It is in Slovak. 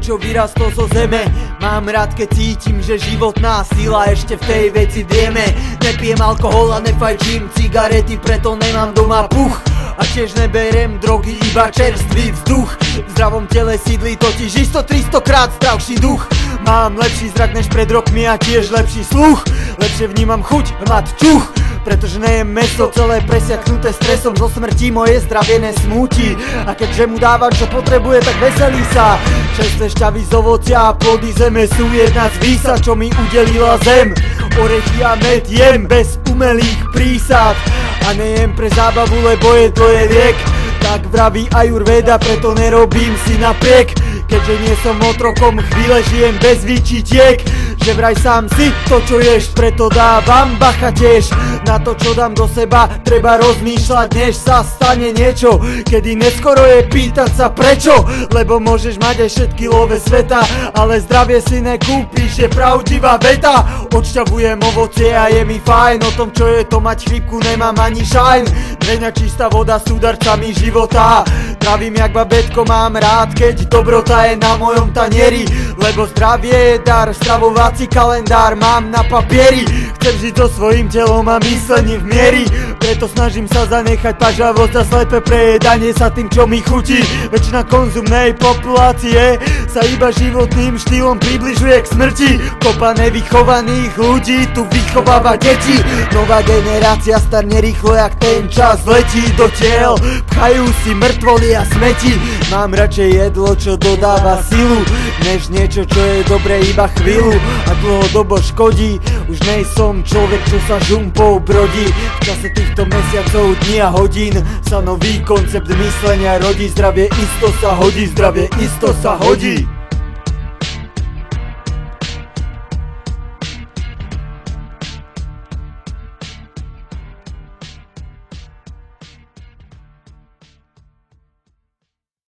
čo vyrastol zo zeme. Mám rád, keď cítim, že životná sila ešte v tej veci drieme. Nepijem alkohol a nefajčím cigarety, preto nemám doma puch. A tiež neberiem drogy, iba čerstvý vzduch. V zdravom tele sídli totiž isto 300 krát zdravší duch. Mám lepší zrak než pred rokmi a tiež lepší sluch. Lepšie vnímam chuť, hmad, čuch. Pretože nejem meso celé presiaknuté stresom, zo smrti moje zdravie nesmúti. A keďže mu dávam čo potrebuje, tak veselí sa. Čerstvé šťavy z ovocia a plody zeme sú jedna z výsad, čo mi udelila zem. Orechy a med jem bez umelých prísad a nejem pre zábavu, lebo jedlo je liek. Tak vraví Ajurveda, preto nerobím si napriek. Keďže nie som otrokom, chvíle žijem bez výčitiek. Že vraj sám si to, čo ješ, preto dávam bacha tiež. Na to, čo dám do seba, treba rozmýšľať, než sa stane niečo. Kedy neskoro je pýtať sa prečo, lebo môžeš mať aj všetky love sveta, ale zdravie si nekúpiš, je pravdivá veta. Odšťavujem ovocie a je mi fajn, o tom, čo je to mať chrípku, nemám ani šajn. Dreňa čistá voda sú darcami života. Travím jak babetko, mám rád, keď dobrota je na mojom tanieri. Lebo zdravie je dar, stravovací kalendár mám na papieri. Chcem žiť so svojím telom a myslením v miery, preto snažím sa zanechať pažavosť a slepé prejedanie sa tým, čo mi chutí. Väčšina konzumnej populácie sa iba životným štýlom približuje k smrti. Kopa nevychovaných ľudí tu vychováva deti. Nová generácia starne rýchlo, jak ten čas letí do tiel. Pchajú si mŕtvoly a smeti. Mám radšej jedlo, čo dodáva silu, než niečo, čo je dobré iba chvíľu a dlhodobo škodí. Už nejsom človek, čo sa žumpou brodí. V čase týchto mesiacov, dní a hodín sa nový koncept myslenia rodí. Zdravie isto sa hodí, zdravie isto sa hodí.